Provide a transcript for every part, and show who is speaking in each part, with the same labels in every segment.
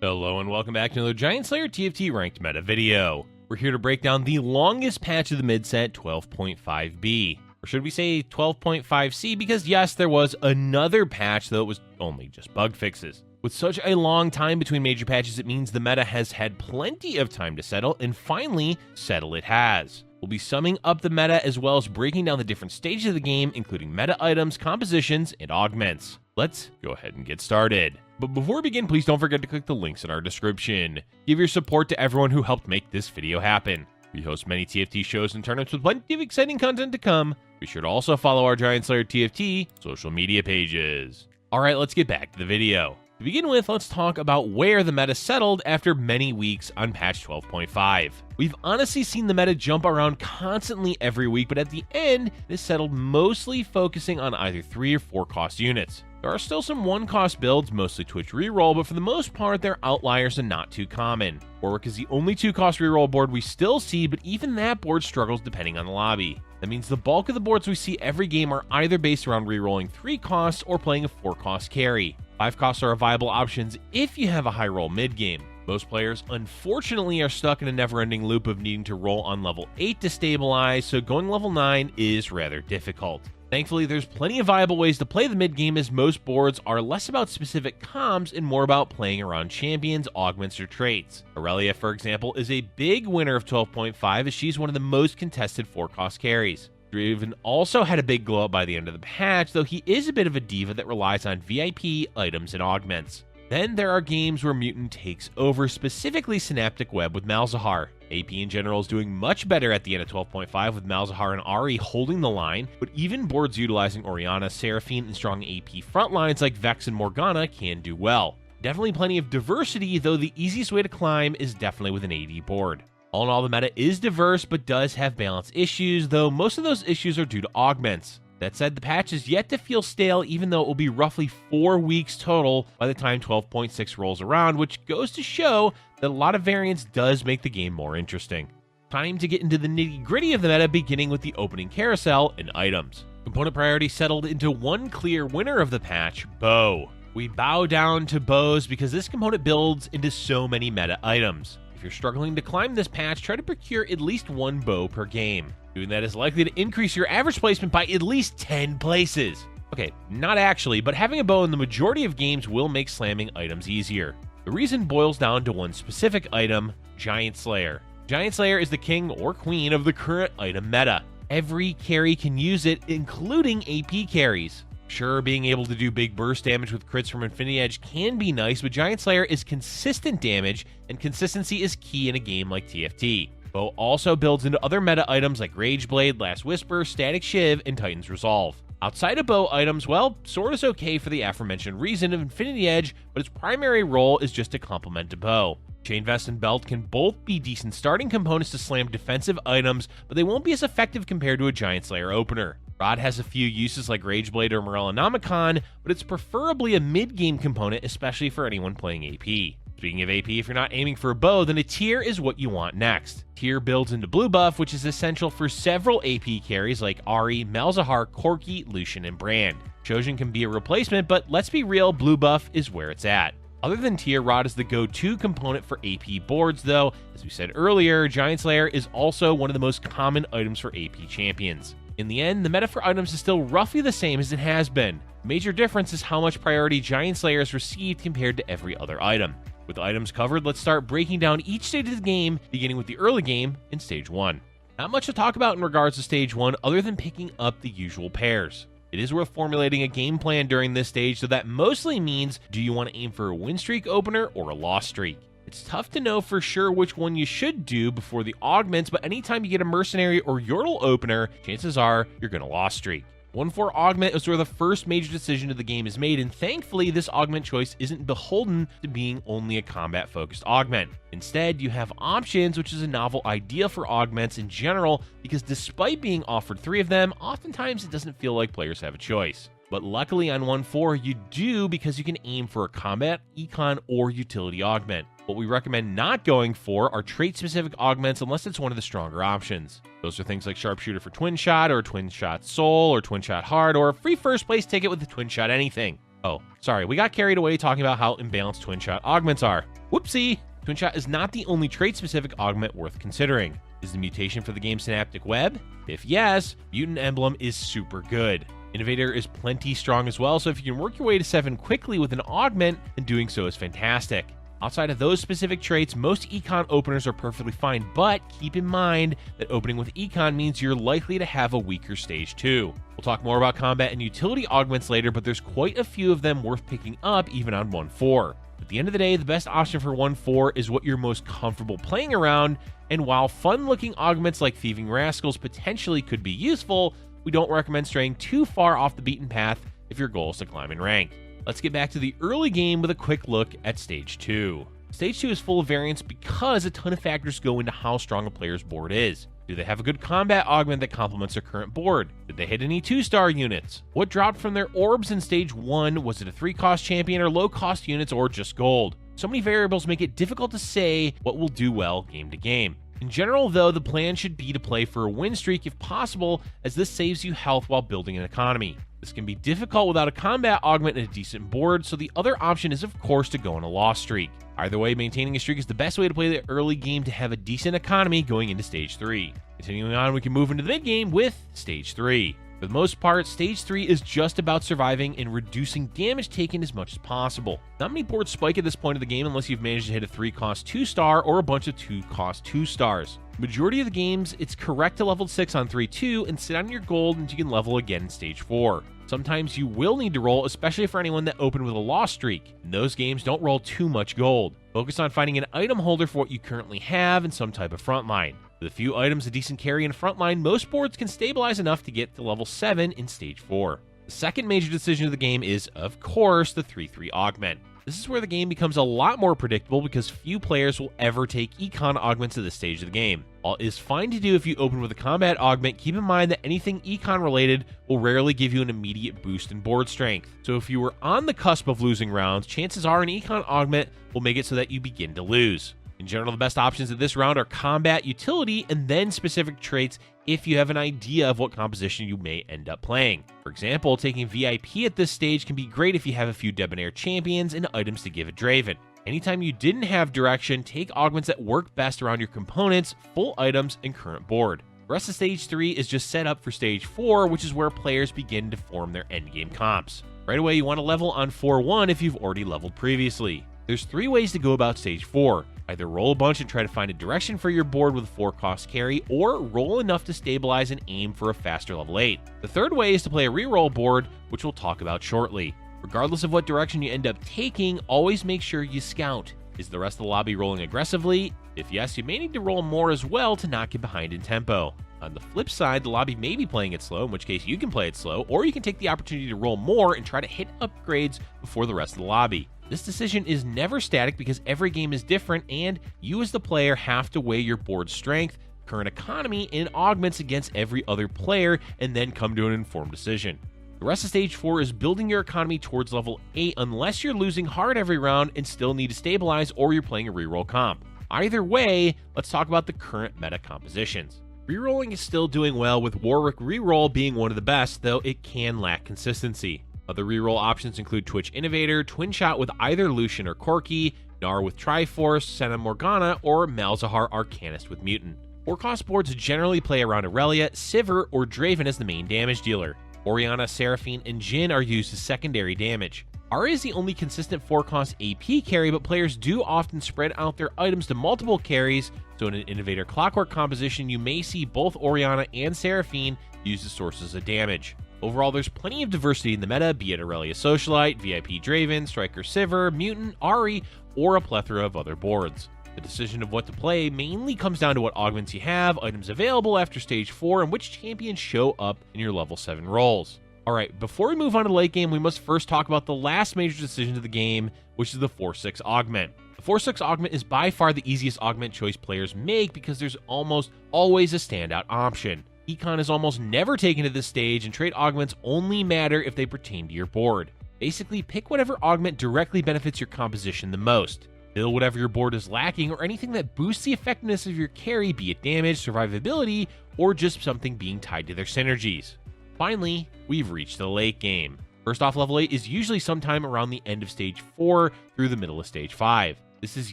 Speaker 1: Hello and welcome back to another Giant Slayer TFT ranked meta video. We're here to break down the longest patch of the mid-set, 12.5b. Or should we say 12.5c, because yes, there was another patch, though it was only just bug fixes. With such a long time between major patches, it means the meta has had plenty of time to settle, and finally, settle it has. We'll be summing up the meta as well as breaking down the different stages of the game, including meta items, compositions, and augments. Let's go ahead and get started. But before we begin, please don't forget to click the links in our description. Give your support to everyone who helped make this video happen. We host many TFT shows and tournaments with plenty of exciting content to come. Be sure to also follow our Giant Slayer TFT social media pages. Alright, let's get back to the video. To begin with, let's talk about where the meta settled after many weeks on patch 12.5. We've honestly seen the meta jump around constantly every week, but at the end, it settled mostly focusing on either 3 or 4 cost units. There are still some 1-cost builds, mostly Twitch reroll, but for the most part, they're outliers and not too common. Warwick is the only 2-cost reroll board we still see, but even that board struggles depending on the lobby. That means the bulk of the boards we see every game are either based around rerolling 3 costs or playing a 4-cost carry. 5 costs are viable options if you have a high roll mid-game. Most players, unfortunately, are stuck in a never-ending loop of needing to roll on level 8 to stabilize, so going level 9 is rather difficult. Thankfully, there's plenty of viable ways to play the mid-game, as most boards are less about specific comms and more about playing around champions, augments, or traits. Aurelia, for example, is a big winner of 12.5 as she's one of the most contested 4-cost carries. Draven also had a big glow up by the end of the patch, though he is a bit of a diva that relies on VIP, items, and augments. Then there are games where Mutant takes over, specifically Synaptic Web with Malzahar. AP in general is doing much better at the end of 12.5 with Malzahar and Ahri holding the line, but even boards utilizing Orianna, Seraphine, and strong AP frontlines like Vex and Morgana can do well. Definitely plenty of diversity, though the easiest way to climb is definitely with an AD board. All in all, the meta is diverse, but does have balance issues, though most of those issues are due to augments. That said, the patch is yet to feel stale, even though it will be roughly 4 weeks total by the time 12.6 rolls around, which goes to show that a lot of variance does make the game more interesting. Time to get into the nitty-gritty of the meta, beginning with the opening carousel and items. Component priority settled into one clear winner of the patch, bow. We bow down to bows because this component builds into so many meta items. If you're struggling to climb this patch, try to procure at least 1 bow per game. Doing that is likely to increase your average placement by at least 10 places. Okay, not actually, but having a bow in the majority of games will make slamming items easier. The reason boils down to one specific item, Giant Slayer. Giant Slayer is the king or queen of the current item meta. Every carry can use it, including AP carries. Sure, being able to do big burst damage with crits from Infinity Edge can be nice, but Giant Slayer is consistent damage, and consistency is key in a game like TFT. Bow also builds into other meta items like Rage Blade, Last Whisper, Static Shiv, and Titan's Resolve. Outside of bow items, well, sword is okay for the aforementioned reason of Infinity Edge, but its primary role is just to complement a bow. Chain Vest and Belt can both be decent starting components to slam defensive items, but they won't be as effective compared to a Giant Slayer opener. Rod has a few uses like Rage Blade or Morellonomicon, but it's preferably a mid-game component, especially for anyone playing AP. Speaking of AP, if you're not aiming for a bow, then a Tear is what you want next. Tear builds into blue buff, which is essential for several AP carries like Ahri, Malzahar, Corki, Lucian, and Brand. Shojin can be a replacement, but let's be real, blue buff is where it's at. Other than Tear, Rod is the go-to component for AP boards, though, as we said earlier, Giant Slayer is also one of the most common items for AP champions. In the end, the meta for items is still roughly the same as it has been. The major difference is how much priority Giant Slayer has received compared to every other item. With items covered, let's start breaking down each stage of the game, beginning with the early game in Stage 1. Not much to talk about in regards to Stage 1 other than picking up the usual pairs. It is worth formulating a game plan during this stage, so that mostly means, do you want to aim for a win streak opener or a loss streak? It's tough to know for sure which one you should do before the augments, but anytime you get a mercenary or yordle opener, chances are you're going to loss streak. 1-4 augment is where the first major decision of the game is made, and thankfully this augment choice isn't beholden to being only a combat-focused augment. Instead, you have options, which is a novel idea for augments in general, because despite being offered 3 of them, oftentimes it doesn't feel like players have a choice. But luckily on 1-4 you do, because you can aim for a combat, econ, or utility augment. What we recommend not going for are trait-specific augments unless it's one of the stronger options. Those are things like Sharpshooter for Twin Shot, or Twin Shot Soul, or Twin Shot Hard, or a free first place ticket with the Twin Shot anything. Oh, sorry, we got carried away talking about how imbalanced twin shot augments are. Whoopsie! Twin shot is not the only trait-specific augment worth considering. Is the mutation for the game Synaptic Web? If yes, Mutant Emblem is super good. Innovator is plenty strong as well, so if you can work your way to 7 quickly with an augment, then doing so is fantastic. Outside of those specific traits, most econ openers are perfectly fine, but keep in mind that opening with econ means you're likely to have a weaker stage 2. We'll talk more about combat and utility augments later, but there's quite a few of them worth picking up even on 1.4. At the end of the day, the best option for 1.4 is what you're most comfortable playing around, and while fun-looking augments like Thieving Rascals potentially could be useful, we don't recommend straying too far off the beaten path if your goal is to climb in rank. Let's get back to the early game with a quick look at Stage 2. Stage 2 is full of variance because a ton of factors go into how strong a player's board is. Do they have a good combat augment that complements their current board? Did they hit any 2-star units? What dropped from their orbs in Stage 1? Was it a 3-cost champion or low-cost units or just gold? So many variables make it difficult to say what will do well game to game. In general, though, the plan should be to play for a win streak if possible, as this saves you health while building an economy. This can be difficult without a combat augment and a decent board, so the other option is of course to go on a loss streak. Either way, maintaining a streak is the best way to play the early game to have a decent economy going into Stage 3. Continuing on, we can move into the mid game with Stage 3. For the most part, Stage 3 is just about surviving and reducing damage taken as much as possible. Not many boards spike at this point of the game unless you've managed to hit a 3-cost 2-star or a bunch of 2-cost 2-stars. Majority of the games, it's correct to level 6 on 3-2 and sit on your gold until you can level again in Stage 4. Sometimes you will need to roll, especially for anyone that opened with a loss streak. In those games, don't roll too much gold. Focus on finding an item holder for what you currently have and some type of frontline. With a few items, a decent carry, and frontline, most boards can stabilize enough to get to level 7 in Stage 4. The second major decision of the game is, of course, the 3-3 augment. This is where the game becomes a lot more predictable because few players will ever take econ augments at this stage of the game. While it is fine to do if you open with a combat augment, keep in mind that anything econ related will rarely give you an immediate boost in board strength. So if you were on the cusp of losing rounds, chances are an econ augment will make it so that you begin to lose. In general, the best options at this round are combat, utility, and then specific traits if you have an idea of what composition you may end up playing. For example, taking VIP at this stage can be great if you have a few debonair champions and items to give a Draven. Anytime you didn't have direction, take augments that work best around your components, full items, and current board. The rest of Stage 3 is just set up for Stage 4, which is where players begin to form their endgame comps. Right away, you want to level on 4-1 if you've already leveled previously. There's 3 ways to go about Stage 4. Either roll a bunch and try to find a direction for your board with a 4-cost carry, or roll enough to stabilize and aim for a faster level 8. The third way is to play a reroll board, which we'll talk about shortly. Regardless of what direction you end up taking, always make sure you scout. Is the rest of the lobby rolling aggressively? If yes, you may need to roll more as well to not get behind in tempo. On the flip side, the lobby may be playing it slow, in which case you can play it slow, or you can take the opportunity to roll more and try to hit upgrades before the rest of the lobby. This decision is never static because every game is different, and you as the player have to weigh your board strength, current economy, and augments against every other player, and then come to an informed decision. The rest of Stage 4 is building your economy towards level 8 unless you're losing hard every round and still need to stabilize, or you're playing a reroll comp. Either way, let's talk about the current meta compositions. Rerolling is still doing well, with Warwick reroll being one of the best, though it can lack consistency. Other reroll options include Twitch Innovator, Twin Shot with either Lucian or Corki, Gnar with Triforce, Senna Morgana, or Malzahar Arcanist with Mutant. 4-cost boards generally play around Aurelia, Sivir, or Draven as the main damage dealer. Orianna, Seraphine, and Jhin are used as secondary damage. Ahri is the only consistent 4-cost AP carry, but players do often spread out their items to multiple carries, so in an Innovator Clockwork composition, you may see both Orianna and Seraphine used as sources of damage. Overall, there's plenty of diversity in the meta, be it Aurelia Socialite, VIP Draven, Striker Sivir, Mutant, Ahri, or a plethora of other boards. The decision of what to play mainly comes down to what augments you have, items available after Stage 4, and which champions show up in your level 7 rolls. Alright, before we move on to the late game, we must first talk about the last major decision of the game, which is the 4-6 augment. The 4-6 augment is by far the easiest augment choice players make because there's almost always a standout option. Econ is almost never taken to this stage, and trait augments only matter if they pertain to your board. Basically, pick whatever augment directly benefits your composition the most. Fill whatever your board is lacking, or anything that boosts the effectiveness of your carry, be it damage, survivability, or just something being tied to their synergies. Finally, we've reached the late game. First off, level 8 is usually sometime around the end of stage 4 through the middle of stage 5. This is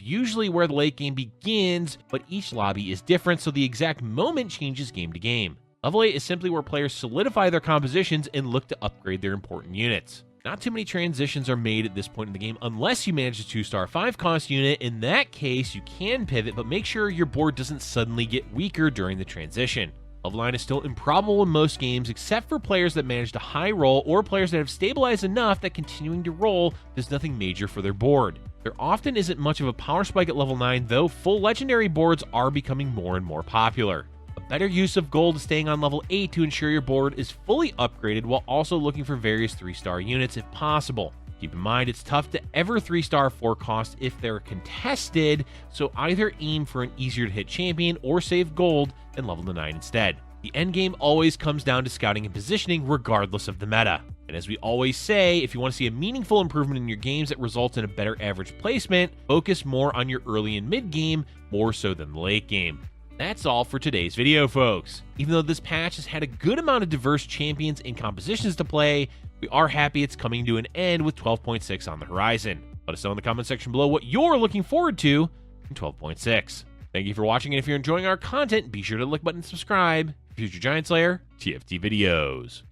Speaker 1: usually where the late game begins, but each lobby is different, so the exact moment changes game to game. Level 8 is simply where players solidify their compositions and look to upgrade their important units. Not too many transitions are made at this point in the game unless you manage a 2-star 5-cost unit. In that case, you can pivot, but make sure your board doesn't suddenly get weaker during the transition. Level 9 is still improbable in most games, except for players that manage to high roll or players that have stabilized enough that continuing to roll does nothing major for their board. There often isn't much of a power spike at level 9, though full legendary boards are becoming more and more popular. A better use of gold is staying on level 8 to ensure your board is fully upgraded while also looking for various 3-star units if possible. Keep in mind, it's tough to ever 3-star 4-cost if they're contested, so either aim for an easier to hit champion or save gold and level to 9 instead. The endgame always comes down to scouting and positioning regardless of the meta. And as we always say, if you want to see a meaningful improvement in your games that results in a better average placement, focus more on your early and mid game more so than the late game. That's all for today's video, folks. Even though this patch has had a good amount of diverse champions and compositions to play, we are happy it's coming to an end with 12.6 on the horizon. Let us know in the comment section below what you're looking forward to in 12.6. Thank you for watching, and if you're enjoying our content, be sure to like button and subscribe for future Giant Slayer TFT videos.